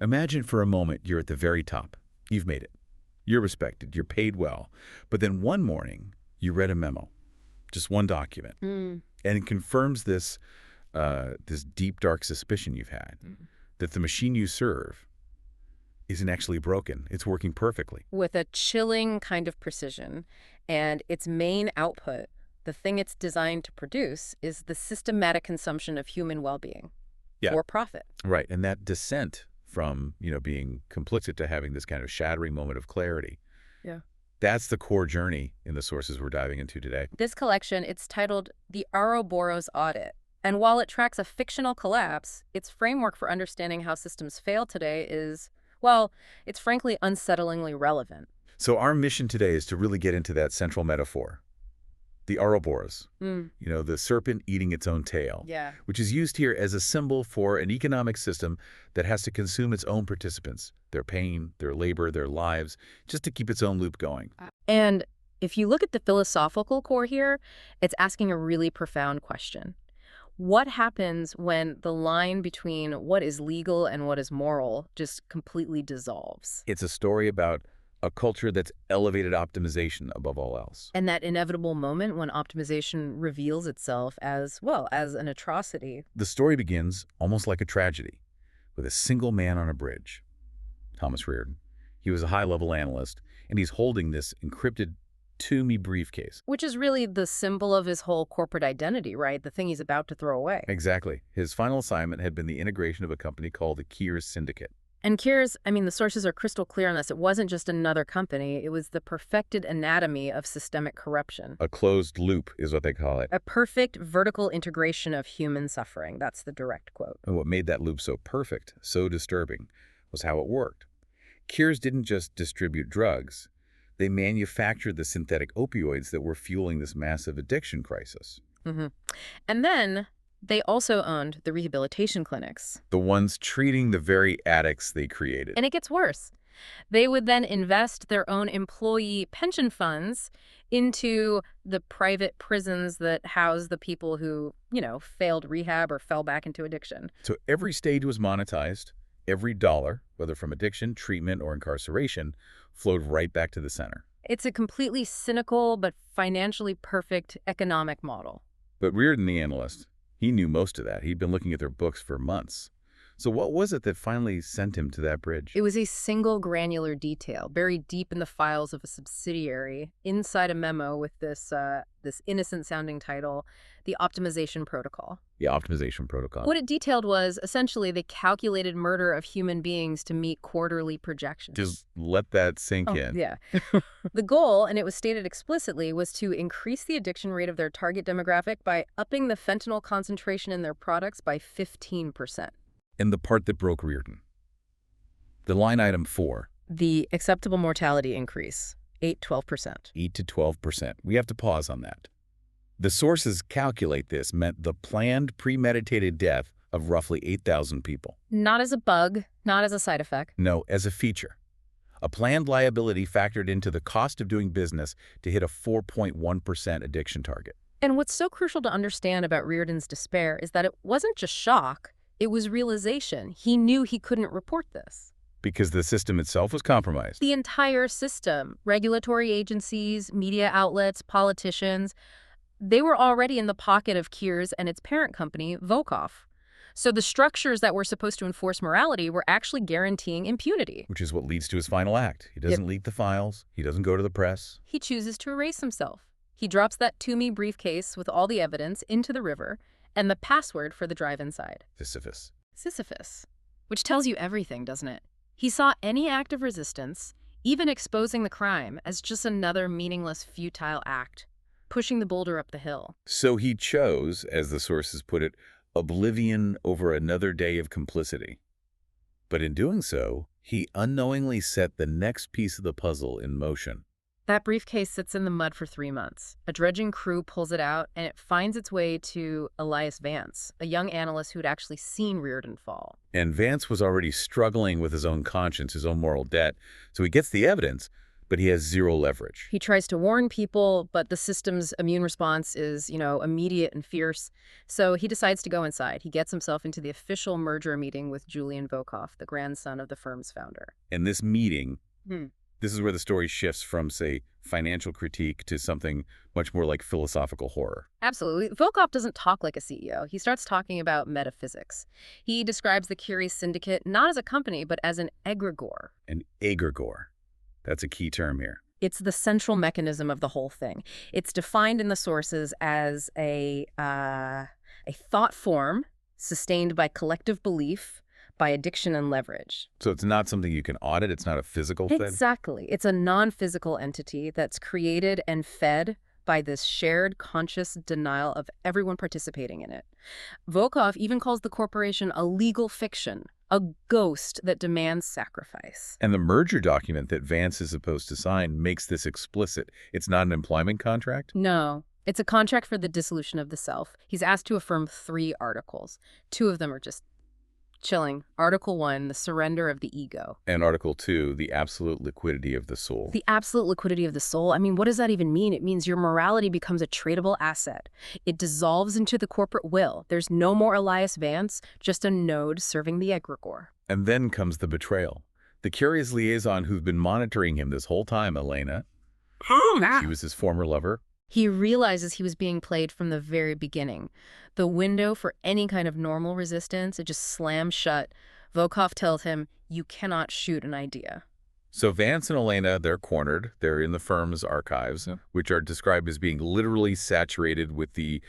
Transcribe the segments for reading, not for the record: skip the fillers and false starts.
Imagine for a moment you're at the very top. You've made it. You're respected. You're paid well. But then one morning, you read a memo, just one document, and it confirms this deep, dark suspicion you've had, that the machine you serve isn't actually broken. It's working perfectly. With a chilling kind of precision. And its main output, the thing it's designed to produce, is the systematic consumption of human well-being for profit. Right. And that descent from, being complicit to having this kind of shattering moment of clarity. Yeah. That's the core journey in the sources we're diving into today. This collection, it's titled The Ouroboros Audit. And while it tracks a fictional collapse, its framework for understanding how systems fail today is, well, it's frankly unsettlingly relevant. So our mission today is to really get into that central metaphor, the Ouroboros, the serpent eating its own tail, which is used here as a symbol for an economic system that has to consume its own participants, their pain, their labor, their lives, just to keep its own loop going. And if you look at the philosophical core here, it's asking a really profound question. What happens when the line between what is legal and what is moral just completely dissolves? It's a story about a culture that's elevated optimization above all else. And that inevitable moment when optimization reveals itself as, well, as an atrocity. The story begins almost like a tragedy, with a single man on a bridge, Thomas Reardon. He was a high-level analyst, and he's holding this encrypted to-me briefcase. Which is really the symbol of his whole corporate identity, right? The thing he's about to throw away. Exactly. His final assignment had been the integration of a company called the Keres Syndicate. And Keres, the sources are crystal clear on this. It wasn't just another company. It was the perfected anatomy of systemic corruption. A closed loop is what they call it. A perfect vertical integration of human suffering. That's the direct quote. And what made that loop so perfect, so disturbing, was how it worked. Keres didn't just distribute drugs. They manufactured the synthetic opioids that were fueling this massive addiction crisis. And then they also owned the rehabilitation clinics. The ones treating the very addicts they created. And it gets worse. They would then invest their own employee pension funds into the private prisons that house the people who, failed rehab or fell back into addiction. So every stage was monetized. Every dollar, whether from addiction, treatment, or incarceration, flowed right back to the center. It's a completely cynical but financially perfect economic model. But Reardon, the analyst, he knew most of that. He'd been looking at their books for months. So what was it that finally sent him to that bridge? It was a single granular detail buried deep in the files of a subsidiary inside a memo with this innocent-sounding title, the optimization protocol. The optimization protocol. What it detailed was, essentially, the calculated murder of human beings to meet quarterly projections. Just let that sink in. Yeah. The goal, and it was stated explicitly, was to increase the addiction rate of their target demographic by upping the fentanyl concentration in their products by 15%. And the part that broke Reardon. The line item 4. The acceptable mortality increase, 8-12%. 8 to 12%. We have to pause on that. The sources calculate this meant the planned premeditated death of roughly 8,000 people. Not as a bug, not as a side effect. No, as a feature. A planned liability factored into the cost of doing business to hit a 4.1% addiction target. And what's so crucial to understand about Reardon's despair is that it wasn't just shock. It was realization. He knew he couldn't report this. Because the system itself was compromised. The entire system, regulatory agencies, media outlets, politicians, they were already in the pocket of Keres and its parent company, Vokoff. So the structures that were supposed to enforce morality were actually guaranteeing impunity. Which is what leads to his final act. He doesn't leak the files. He doesn't go to the press. He chooses to erase himself. He drops that to-me briefcase with all the evidence into the river and the password for the drive inside. Sisyphus. Which tells you everything, doesn't it? He saw any act of resistance, even exposing the crime, as just another meaningless, futile act, pushing the boulder up the hill. So he chose, as the sources put it, oblivion over another day of complicity. But in doing so, he unknowingly set the next piece of the puzzle in motion. That briefcase sits in the mud for 3 months. A dredging crew pulls it out, and it finds its way to Elias Vance, a young analyst who'd actually seen Reardon fall. And Vance was already struggling with his own conscience, his own moral debt, so he gets the evidence, but But he has zero leverage. He tries to warn people, but the system's immune response is, immediate and fierce. So he decides to go inside. He gets himself into the official merger meeting with Julian Vokoff, the grandson of the firm's founder. And this meeting, this is where the story shifts from, say, financial critique to something much more like philosophical horror. Absolutely. Vokoff doesn't talk like a CEO. He starts talking about metaphysics. He describes the Keres Syndicate not as a company, but as an egregore. An egregore. That's a key term here. It's the central mechanism of the whole thing. It's defined in the sources as a thought form sustained by collective belief, by addiction and leverage. So it's not something you can audit? It's not a physical thing? Exactly. It's a non-physical entity that's created and fed by this shared conscious denial of everyone participating in it. Vokoff even calls the corporation a legal fiction, a ghost that demands sacrifice. And the merger document that Vance is supposed to sign makes this explicit. It's not an employment contract? No. It's a contract for the dissolution of the self. He's asked to affirm 3 articles. 2 of them are just chilling. Article 1, the surrender of the ego. And Article 2, the absolute liquidity of the soul. The absolute liquidity of the soul. I mean, what does that even mean? It means your morality becomes a tradable asset. It dissolves into the corporate will. There's no more Elias Vance, just a node serving the egregore. And then comes the betrayal. The curious liaison who's been monitoring him this whole time, Elena. She was his former lover. He realizes he was being played from the very beginning. The window for any kind of normal resistance, it just slams shut. Vokoff tells him, you cannot shoot an idea. So Vance and Elena, they're cornered. They're in the firm's archives, which are described as being literally saturated with the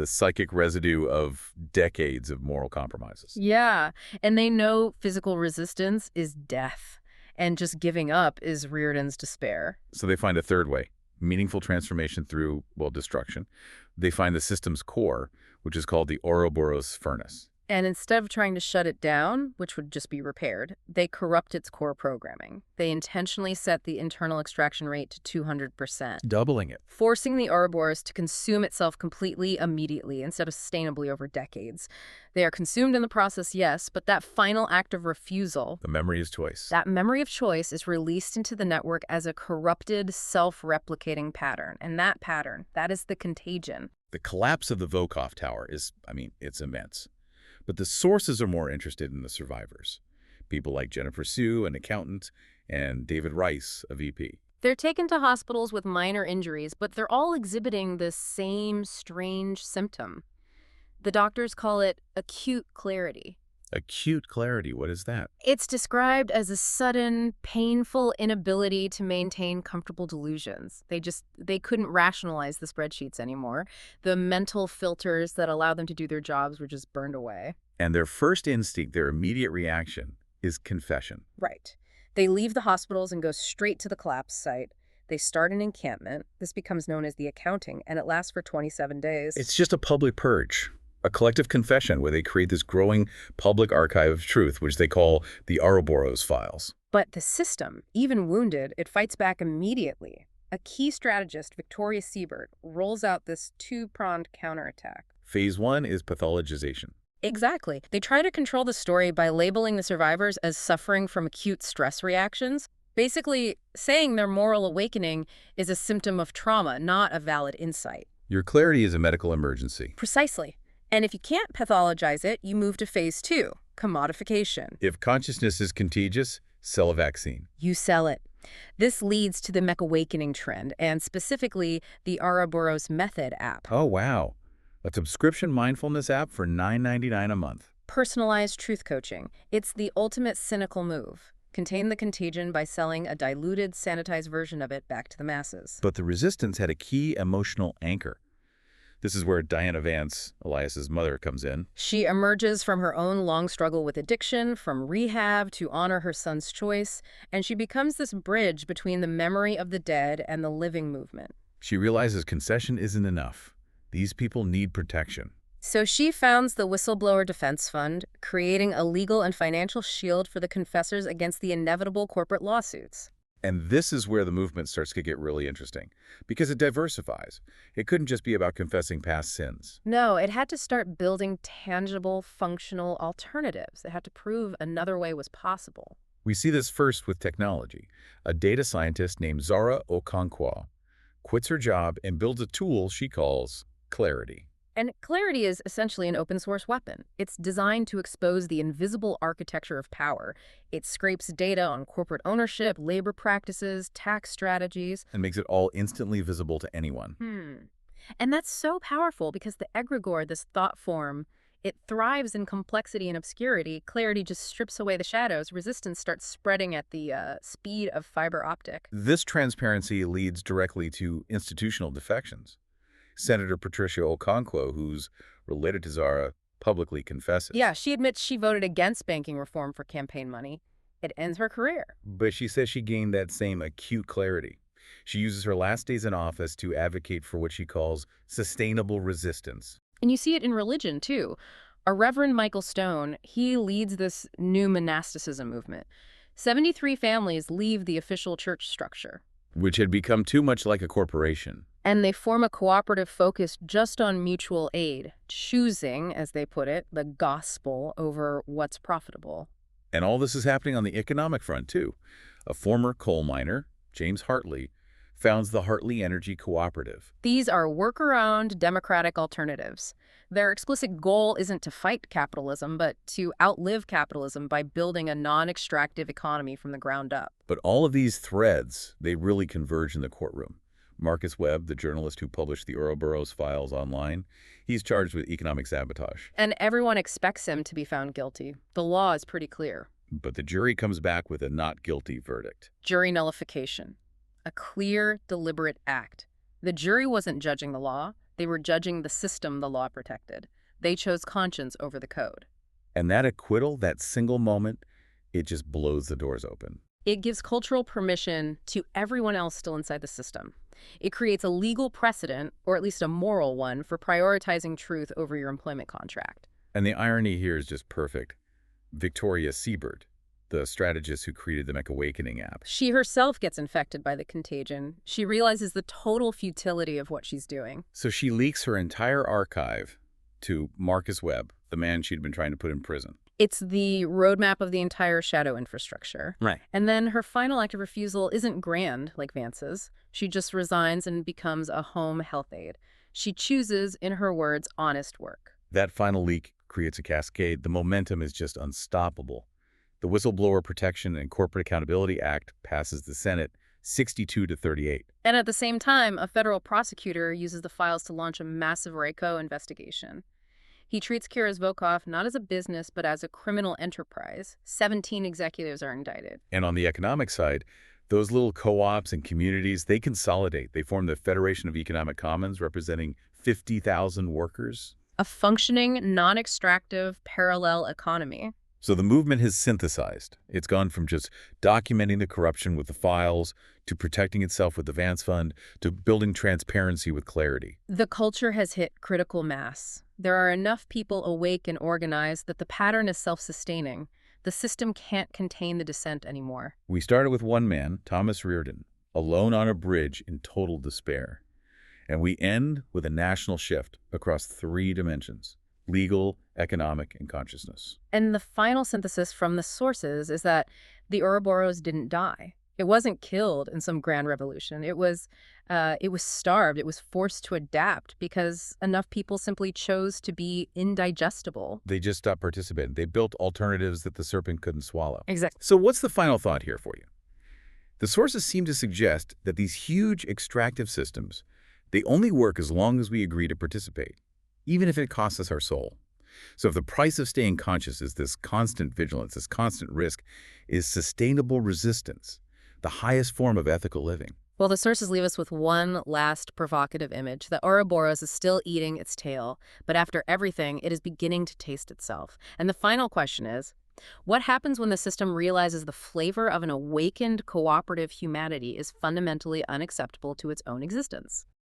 psychic residue of decades of moral compromises. Yeah, and they know physical resistance is death, and just giving up is Reardon's despair. So they find a third way. Meaningful transformation through, well, destruction. They find the system's core, which is called the Ouroboros furnace. And instead of trying to shut it down, which would just be repaired, they corrupt its core programming. They intentionally set the internal extraction rate to 200%. Doubling it. Forcing the Ouroboros to consume itself completely immediately instead of sustainably over decades. They are consumed in the process, yes, but that final act of refusal, The memory is choice. that memory of choice, is released into the network as a corrupted, self-replicating pattern. And that pattern, that is the contagion. The collapse of the Vokoff Tower is, it's immense. But the sources are more interested in the survivors. People like Jennifer Sue, an accountant, and David Rice, a VP. They're taken to hospitals with minor injuries, but they're all exhibiting the same strange symptom. The doctors call it acute clarity. Acute clarity, what is that? It's described as a sudden, painful inability to maintain comfortable delusions. They couldn't rationalize the spreadsheets anymore. The mental filters that allow them to do their jobs were just burned away. And their first instinct, their immediate reaction, is confession. Right. They leave the hospitals and go straight to the collapse site. They start an encampment. This becomes known as the accounting, and it lasts for 27 days. It's just a public purge. A collective confession where they create this growing public archive of truth, which they call the Ouroboros files. But the system, even wounded, it fights back immediately. A key strategist, Victoria Siebert, rolls out this 2-pronged counterattack. Phase 1 is pathologization. Exactly. They try to control the story by labeling the survivors as suffering from acute stress reactions, basically saying their moral awakening is a symptom of trauma, not a valid insight. Your clarity is a medical emergency. Precisely. And if you can't pathologize it, you move to phase 2, commodification. If consciousness is contagious, sell a vaccine. You sell it. This leads to the mech awakening trend, and specifically the Ouroboros Method app. Oh, wow. A subscription mindfulness app for $9.99 a month. Personalized truth coaching. It's the ultimate cynical move. Contain the contagion by selling a diluted, sanitized version of it back to the masses. But the resistance had a key emotional anchor. This is where Diana Vance, Elias's mother, comes in. She emerges from her own long struggle with addiction, from rehab to honor her son's choice, and she becomes this bridge between the memory of the dead and the living movement. She realizes concession isn't enough. These people need protection. So she founds the Whistleblower Defense Fund, creating a legal and financial shield for the confessors against the inevitable corporate lawsuits. And this is where the movement starts to get really interesting, because it diversifies. It couldn't just be about confessing past sins. No, it had to start building tangible, functional alternatives. It had to prove another way was possible. We see this first with technology. A data scientist named Zara Okonkwo quits her job and builds a tool she calls Clarity. And Clarity is essentially an open source weapon. It's designed to expose the invisible architecture of power. It scrapes data on corporate ownership, labor practices, tax strategies. And makes it all instantly visible to anyone. And that's so powerful because the egregore, this thought form, it thrives in complexity and obscurity. Clarity just strips away the shadows. Resistance starts spreading at the speed of fiber optic. This transparency leads directly to institutional defections. Senator Patricia Okonkwo, who's related to Zara, publicly confesses. Yeah, she admits she voted against banking reform for campaign money. It ends her career. But she says she gained that same acute clarity. She uses her last days in office to advocate for what she calls sustainable resistance. And you see it in religion, too. Our Reverend Michael Stone, he leads this new monasticism movement. 73 families leave the official church structure. Which had become too much like a corporation. And they form a cooperative focused just on mutual aid, choosing, as they put it, the gospel over what's profitable. And all this is happening on the economic front, too. A former coal miner, James Hartley, founds the Hartley Energy Cooperative. These are worker-owned democratic alternatives. Their explicit goal isn't to fight capitalism, but to outlive capitalism by building a non-extractive economy from the ground up. But all of these threads, they really converge in the courtroom. Marcus Webb, the journalist who published the Ouroboros files online, he's charged with economic sabotage. And everyone expects him to be found guilty. The law is pretty clear. But the jury comes back with a not guilty verdict. Jury nullification. A clear, deliberate act. The jury wasn't judging the law. They were judging the system the law protected. They chose conscience over the code. And that acquittal, that single moment, it just blows the doors open. It gives cultural permission to everyone else still inside the system. It creates a legal precedent, or at least a moral one, for prioritizing truth over your employment contract. And the irony here is just perfect. Victoria Siebert, the strategist who created the McAwakening app. She herself gets infected by the contagion. She realizes the total futility of what she's doing. So she leaks her entire archive to Marcus Webb, the man she'd been trying to put in prison. It's the roadmap of the entire shadow infrastructure. Right. And then her final act of refusal isn't grand like Vance's. She just resigns and becomes a home health aide. She chooses, in her words, honest work. That final leak creates a cascade. The momentum is just unstoppable. The Whistleblower Protection and Corporate Accountability Act passes the Senate 62-38. And at the same time, a federal prosecutor uses the files to launch a massive RICO investigation. He treats Keres Vokoff not as a business, but as a criminal enterprise. 17 executives are indicted. And on the economic side, those little co-ops and communities, they consolidate. They form the Federation of Economic Commons, representing 50,000 workers. A functioning, non-extractive, parallel economy. So the movement has synthesized. It's gone from just documenting the corruption with the files, to protecting itself with the Vance Fund, to building transparency with Clarity. The culture has hit critical mass. There are enough people awake and organized that the pattern is self-sustaining. The system can't contain the dissent anymore. We started with one man, Thomas Reardon, alone on a bridge in total despair. And we end with a national shift across 3 dimensions: legal, economic, and consciousness. And the final synthesis from the sources is that the Ouroboros didn't die. It wasn't killed in some grand revolution. It was starved. It was forced to adapt because enough people simply chose to be indigestible. They just stopped participating. They built alternatives that the serpent couldn't swallow. Exactly. So what's the final thought here for you? The sources seem to suggest that these huge extractive systems, they only work as long as we agree to participate, even if it costs us our soul. So if the price of staying conscious is this constant vigilance, this constant risk, is sustainable resistance, the highest form of ethical living. Well, the sources leave us with one last provocative image. The Ouroboros is still eating its tail, but after everything, it is beginning to taste itself. And the final question is, what happens when the system realizes the flavor of an awakened cooperative humanity is fundamentally unacceptable to its own existence?